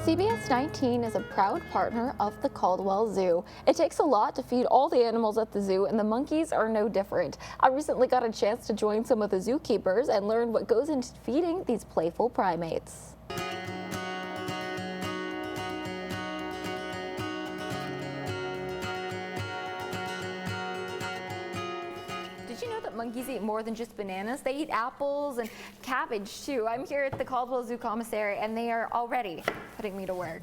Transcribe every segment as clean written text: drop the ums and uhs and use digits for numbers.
CBS 19 is a proud partner of the Caldwell Zoo. It takes a lot to feed all the animals at the zoo, and the monkeys are no different. I recently got a chance to join some of the zookeepers and learn what goes into feeding these playful primates. Did you know that monkeys eat more than just bananas? They eat apples and cabbage too. I'm here at the Caldwell Zoo commissary and they are already putting me to work.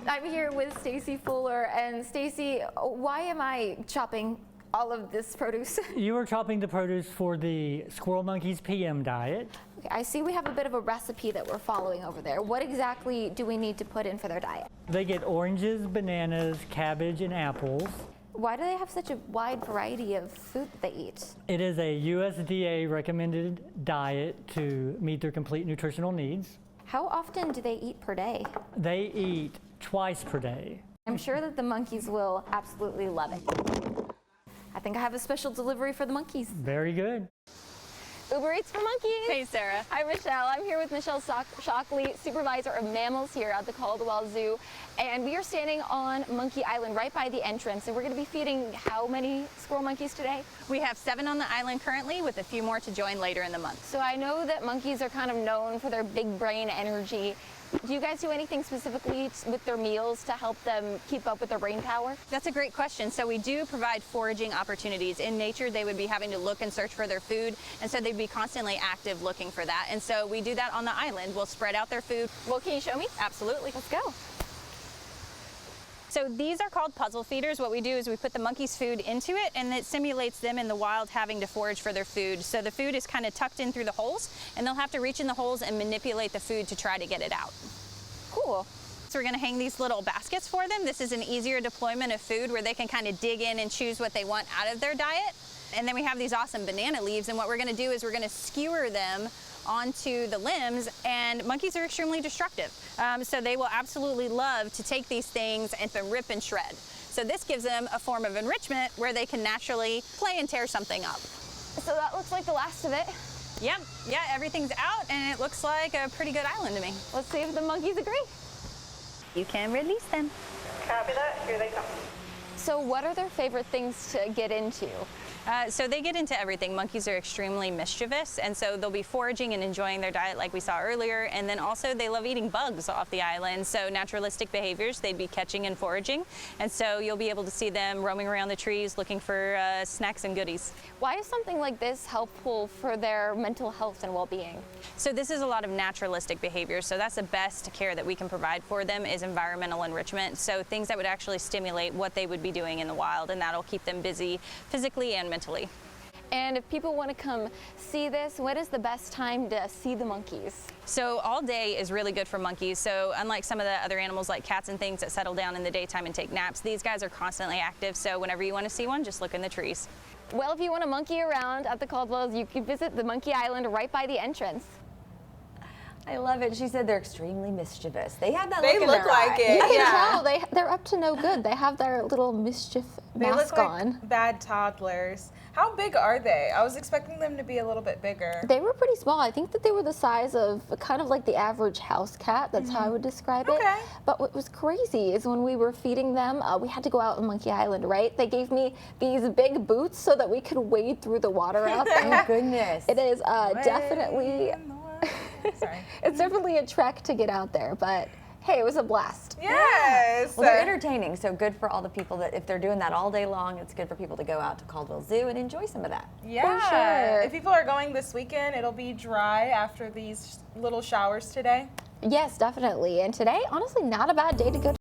I'm here with Stacy Fuller, and Stacy, why am I chopping all of this produce? You are chopping the produce for the squirrel monkeys PM diet. Okay, I see we have a bit of a recipe that we're following over there. What exactly do we need to put in for their diet? They get oranges, bananas, cabbage, and apples. Why do they have such a wide variety of food that they eat? It is a USDA recommended diet to meet their complete nutritional needs. How often do they eat per day? They eat twice per day. I'm sure that the monkeys will absolutely love it. I think I have a special delivery for the monkeys. Very good. Uber Eats for Monkeys. Hey, Sarah. Hi, Michelle. I'm here with Michelle Shockley, Supervisor of Mammals here at the Caldwell Zoo. And we are standing on Monkey Island right by the entrance. And we're going to be feeding how many squirrel monkeys today? We have 7 on the island currently, with a few more to join later in the month. So I know that monkeys are kind of known for their big brain energy. Do you guys do anything specifically with their meals to help them keep up with their brain power? That's a great question. So we do provide foraging opportunities. In nature, they would be having to look and search for their food, and so they'd be constantly active looking for that. And so we do that on the island. We'll spread out their food. Well, can you show me? Absolutely. Let's go. So these are called puzzle feeders. What we do is we put the monkeys' food into it, and it simulates them in the wild having to forage for their food. So the food is kind of tucked in through the holes, and they'll have to reach in the holes and manipulate the food to try to get it out. Cool. So we're going to hang these little baskets for them. This is an easier deployment of food where they can kind of dig in and choose what they want out of their diet. And then we have these awesome banana leaves, and what we're going to do is we're going to skewer them onto the limbs, and monkeys are extremely destructive. So they will absolutely love to take these things and rip and shred. So this gives them a form of enrichment where they can naturally play and tear something up. So that looks like the last of it. Yep, yeah, everything's out, and it looks like a pretty good island to me. Let's see if the monkeys agree. You can release them. Copy that. Here they come. So what are their favorite things to get into? So they get into everything. Monkeys are extremely mischievous, and so they'll be foraging and enjoying their diet like we saw earlier, and then also they love eating bugs off the island. So naturalistic behaviors, they'd be catching and foraging, and so you'll be able to see them roaming around the trees looking for snacks and goodies. Why is something like this helpful for their mental health and well-being? So this is a lot of naturalistic behaviors, so that's the best care that we can provide for them is environmental enrichment. So things that would actually stimulate what they would be doing in the wild, and that'll keep them busy physically and mentally. And if people want to come see this, what is the best time to see the monkeys? So all day is really good for monkeys. So unlike some of the other animals like cats and things that settle down in the daytime and take naps, these guys are constantly active. So whenever you want to see one, just look in the trees. Well, if you want to monkey around at the Caldwells, you can visit the Monkey Island right by the entrance. I love it. She said they're extremely mischievous. They have that They look in look their like eye. it. I Yeah. can tell they're up to no good. They have their little mischief They mask look like on. bad toddlers. How big are they? I was expecting them to be a little bit bigger. They were pretty small. I think that they were the size of kind of like the average house cat. That's how I would describe it. Okay. But what was crazy is when we were feeding them, we had to go out on Monkey Island, right? They gave me these big boots so that we could wade through the water out there. Oh, goodness. It is definitely, Sorry. it's definitely a trek to get out there, but hey, it was a blast. Yes. Well, they're entertaining, so good for all the people that, if they're doing that all day long, it's good for people to go out to Caldwell Zoo and enjoy some of that. Yeah. For sure. If people are going this weekend, it'll be dry after these little showers today. Yes, definitely. And today, honestly, not a bad day to go